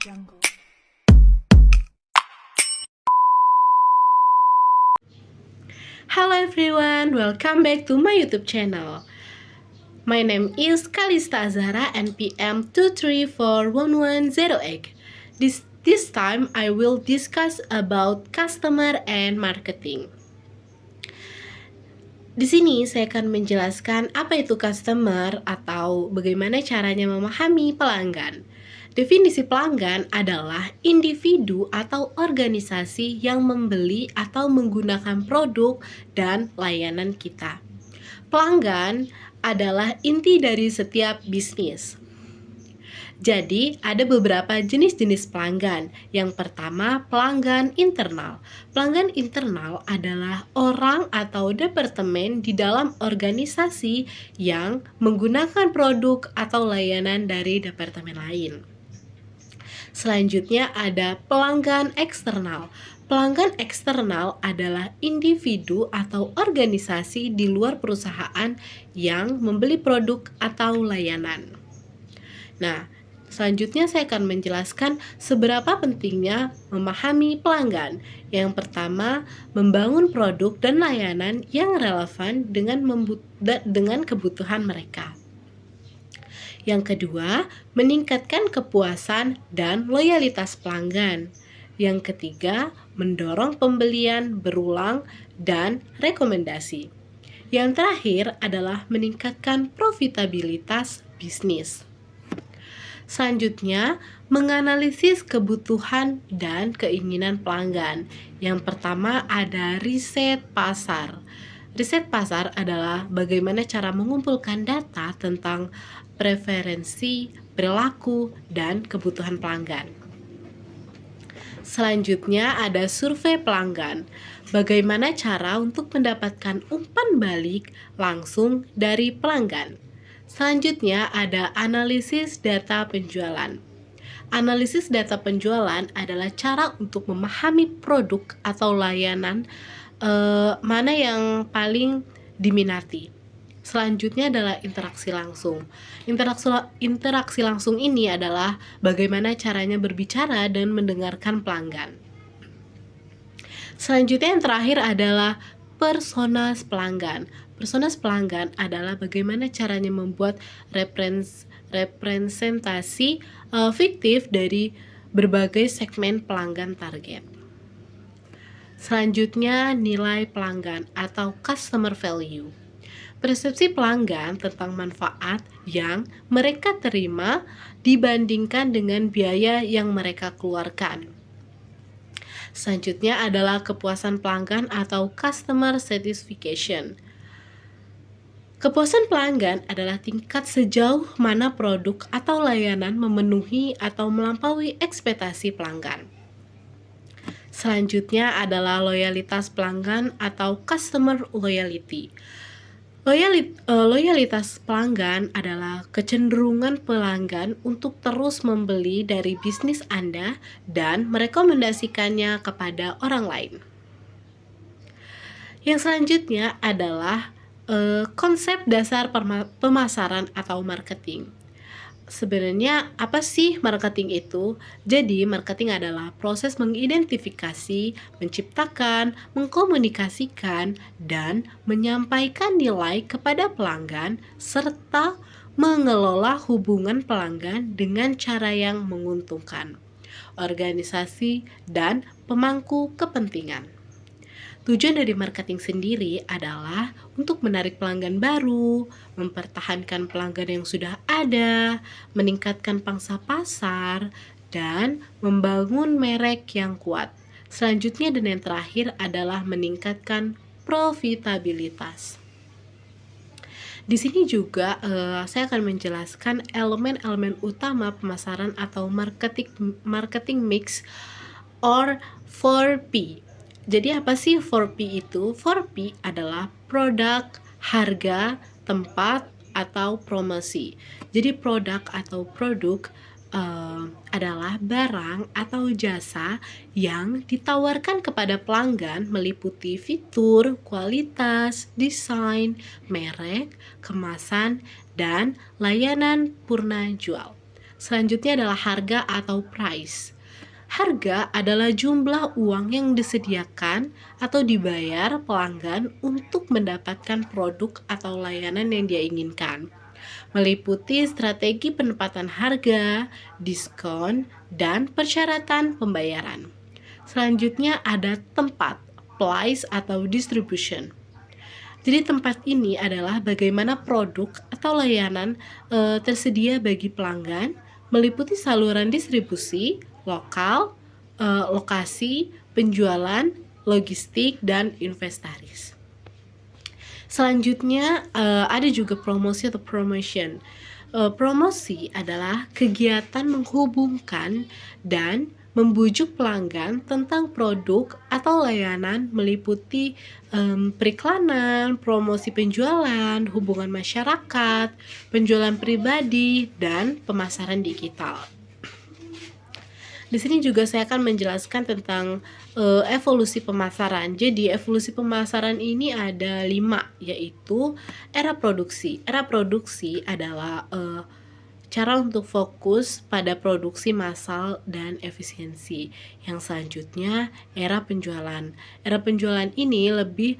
Jungle. Hello everyone, welcome back to my YouTube channel. My name is Kalista Azhara NPM 2341108. This time I will discuss about customer and marketing. Di sini saya akan menjelaskan apa itu customer atau bagaimana caranya memahami pelanggan. Definisi pelanggan adalah individu atau organisasi yang membeli atau menggunakan produk dan layanan kita. Pelanggan adalah inti dari setiap bisnis. Jadi, ada beberapa jenis-jenis pelanggan. Yang pertama, pelanggan internal. Pelanggan internal adalah orang atau departemen di dalam organisasi yang menggunakan produk atau layanan dari departemen lain. Selanjutnya ada pelanggan eksternal. Pelanggan eksternal adalah individu atau organisasi di luar perusahaan yang membeli produk atau layanan. Nah, selanjutnya saya akan menjelaskan seberapa pentingnya memahami pelanggan. Yang pertama, membangun produk dan layanan yang relevan dengan kebutuhan mereka. Yang kedua, meningkatkan kepuasan dan loyalitas pelanggan. Yang ketiga, mendorong pembelian berulang dan rekomendasi. Yang terakhir adalah meningkatkan profitabilitas bisnis. Selanjutnya, menganalisis kebutuhan dan keinginan pelanggan. Yang pertama ada riset pasar. Riset pasar adalah bagaimana cara mengumpulkan data tentang preferensi, perilaku, dan kebutuhan pelanggan. Selanjutnya ada survei pelanggan. Bagaimana cara untuk mendapatkan umpan balik langsung dari pelanggan. Selanjutnya ada analisis data penjualan. Analisis data penjualan adalah cara untuk memahami produk atau layanan mana yang paling diminati. Selanjutnya adalah interaksi langsung. Interaksi langsung ini adalah bagaimana caranya berbicara dan mendengarkan pelanggan. Selanjutnya yang terakhir adalah personas pelanggan. Personas pelanggan adalah bagaimana caranya membuat representasi fiktif dari berbagai segmen pelanggan target. Selanjutnya, nilai pelanggan atau customer value. Persepsi pelanggan tentang manfaat yang mereka terima dibandingkan dengan biaya yang mereka keluarkan. Selanjutnya adalah kepuasan pelanggan atau customer satisfaction. Kepuasan pelanggan adalah tingkat sejauh mana produk atau layanan memenuhi atau melampaui ekspektasi pelanggan. Selanjutnya adalah loyalitas pelanggan atau customer loyalty. Loyalitas pelanggan adalah kecenderungan pelanggan untuk terus membeli dari bisnis Anda dan merekomendasikannya kepada orang lain. Yang selanjutnya adalah konsep dasar pemasaran atau marketing. Sebenarnya apa sih marketing itu? Jadi marketing adalah proses mengidentifikasi, menciptakan, mengkomunikasikan, dan menyampaikan nilai kepada pelanggan serta mengelola hubungan pelanggan dengan cara yang menguntungkan organisasi dan pemangku kepentingan. Tujuan dari marketing sendiri adalah untuk menarik pelanggan baru, mempertahankan pelanggan yang sudah ada, meningkatkan pangsa pasar, dan membangun merek yang kuat. Selanjutnya dan yang terakhir adalah meningkatkan profitabilitas. Di sini juga saya akan menjelaskan elemen-elemen utama pemasaran atau marketing mix or 4P. Jadi apa sih 4P itu? 4P adalah produk, harga, tempat, atau promosi. Jadi produk atau produk adalah barang atau jasa yang ditawarkan kepada pelanggan meliputi fitur, kualitas, desain, merek, kemasan, dan layanan purna jual. Selanjutnya adalah harga atau price. Harga adalah jumlah uang yang disediakan atau dibayar pelanggan untuk mendapatkan produk atau layanan yang dia inginkan, meliputi strategi penempatan harga, diskon, dan persyaratan pembayaran. Selanjutnya ada tempat, place atau distribution. Jadi tempat ini adalah bagaimana produk atau layanan tersedia bagi pelanggan, meliputi saluran distribusi, lokal, lokasi, penjualan, logistik, dan inventaris. Selanjutnya ada juga promosi atau promotion. Promosi adalah kegiatan menghubungkan dan membujuk pelanggan tentang produk atau layanan, meliputi periklanan, promosi penjualan, hubungan masyarakat, penjualan pribadi, dan pemasaran digital. Di sini juga saya akan menjelaskan tentang evolusi pemasaran. Jadi evolusi pemasaran ini ada 5, yaitu era produksi. Era produksi adalah cara untuk fokus pada produksi massal dan efisiensi. Yang selanjutnya era penjualan. Era penjualan ini lebih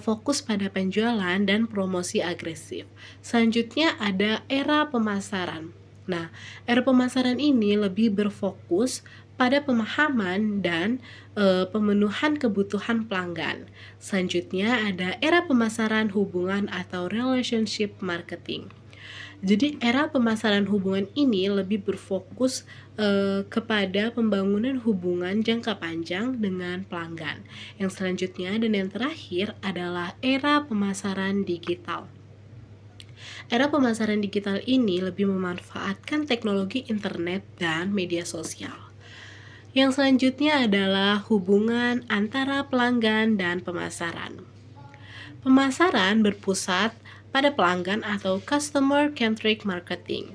fokus pada penjualan dan promosi agresif. Selanjutnya ada era pemasaran. Nah, era pemasaran ini lebih berfokus pada pemahaman dan pemenuhan kebutuhan pelanggan. Selanjutnya ada era pemasaran hubungan atau relationship marketing. Jadi era pemasaran hubungan ini lebih berfokus kepada pembangunan hubungan jangka panjang dengan pelanggan. Yang selanjutnya dan yang terakhir adalah era pemasaran digital. Era pemasaran digital ini lebih memanfaatkan teknologi internet dan media sosial. Yang selanjutnya adalah hubungan antara pelanggan dan pemasaran. Pemasaran berpusat pada pelanggan atau customer-centric marketing.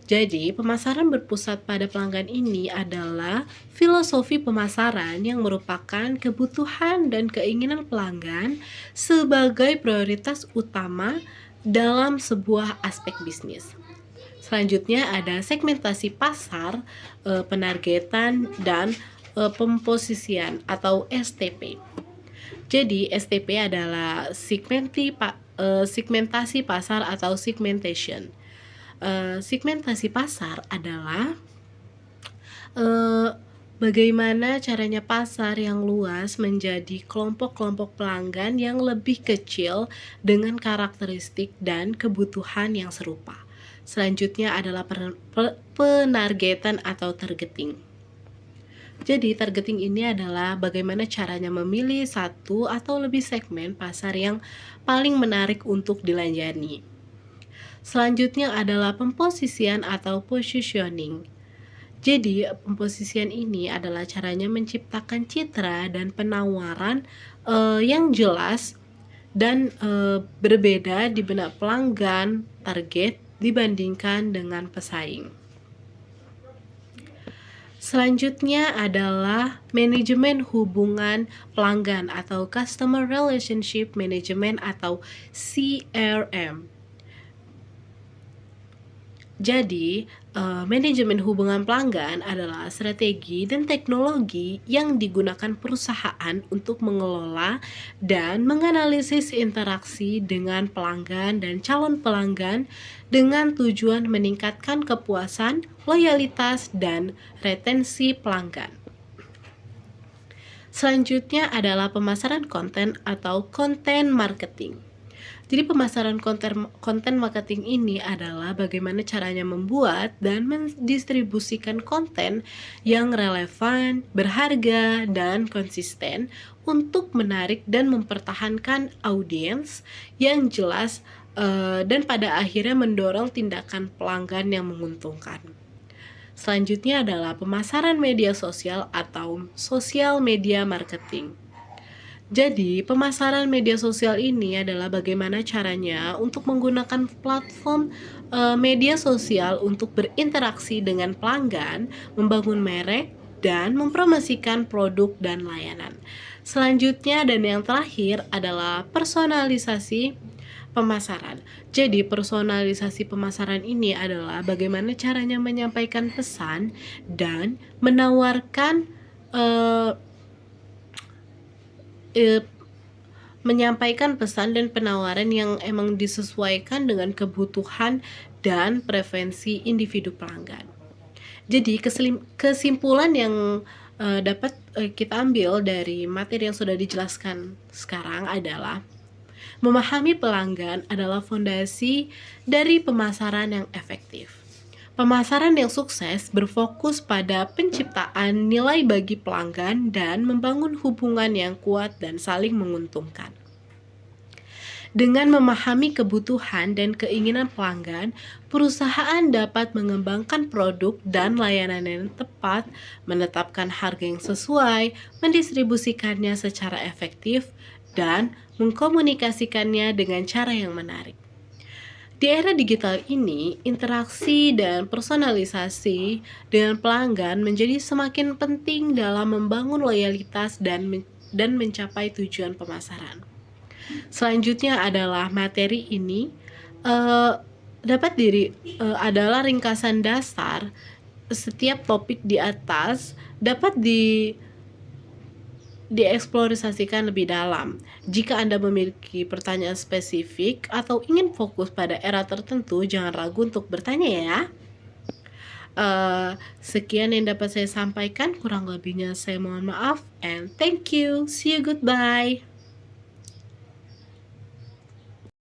Jadi, pemasaran berpusat pada pelanggan ini adalah filosofi pemasaran yang merupakan kebutuhan dan keinginan pelanggan sebagai prioritas utama dalam sebuah aspek bisnis. Selanjutnya ada segmentasi pasar, penargetan, dan pemposisian atau STP. Jadi STP adalah segmentasi pasar atau segmentation. Segmentasi pasar adalah bagaimana caranya pasar yang luas menjadi kelompok-kelompok pelanggan yang lebih kecil dengan karakteristik dan kebutuhan yang serupa. Selanjutnya adalah penargetan atau targeting. Jadi targeting ini adalah bagaimana caranya memilih satu atau lebih segmen pasar yang paling menarik untuk dilayani. Selanjutnya adalah pemposisian atau positioning. Jadi, pemposisian ini adalah caranya menciptakan citra dan penawaran yang jelas dan berbeda di benak pelanggan target dibandingkan dengan pesaing. Selanjutnya adalah manajemen hubungan pelanggan atau Customer Relationship Management atau CRM. Jadi, manajemen hubungan pelanggan adalah strategi dan teknologi yang digunakan perusahaan untuk mengelola dan menganalisis interaksi dengan pelanggan dan calon pelanggan dengan tujuan meningkatkan kepuasan, loyalitas, dan retensi pelanggan. Selanjutnya adalah pemasaran konten atau content marketing. Jadi pemasaran konten marketing ini adalah bagaimana caranya membuat dan mendistribusikan konten yang relevan, berharga, dan konsisten untuk menarik dan mempertahankan audiens yang jelas dan pada akhirnya mendorong tindakan pelanggan yang menguntungkan. Selanjutnya adalah pemasaran media sosial atau social media marketing. Jadi, pemasaran media sosial ini adalah bagaimana caranya untuk menggunakan platform media sosial untuk berinteraksi dengan pelanggan, membangun merek, dan mempromosikan produk dan layanan. Selanjutnya dan yang terakhir adalah personalisasi Pemasaran. Jadi, personalisasi pemasaran ini adalah bagaimana caranya menyampaikan pesan dan menawarkan eh, eh, menyampaikan pesan dan penawaran yang emang disesuaikan dengan kebutuhan dan preferensi individu pelanggan. Jadi kesimpulan yang dapat kita ambil dari materi yang sudah dijelaskan sekarang adalah memahami pelanggan adalah fondasi dari pemasaran yang efektif. Pemasaran yang sukses berfokus pada penciptaan nilai bagi pelanggan dan membangun hubungan yang kuat dan saling menguntungkan. Dengan memahami kebutuhan dan keinginan pelanggan, perusahaan dapat mengembangkan produk dan layanan yang tepat, menetapkan harga yang sesuai, mendistribusikannya secara efektif, dan mengkomunikasikannya dengan cara yang menarik. Di era digital ini, interaksi dan personalisasi dengan pelanggan menjadi semakin penting dalam membangun loyalitas dan mencapai tujuan pemasaran. Selanjutnya adalah materi ini eh, adalah ringkasan dasar setiap topik di atas dapat dieksplorasikan lebih dalam. Jika Anda memiliki pertanyaan spesifik atau ingin fokus pada era tertentu, jangan ragu untuk bertanya ya. Sekian yang dapat saya sampaikan, kurang lebihnya saya mohon maaf, and thank you. See you, goodbye.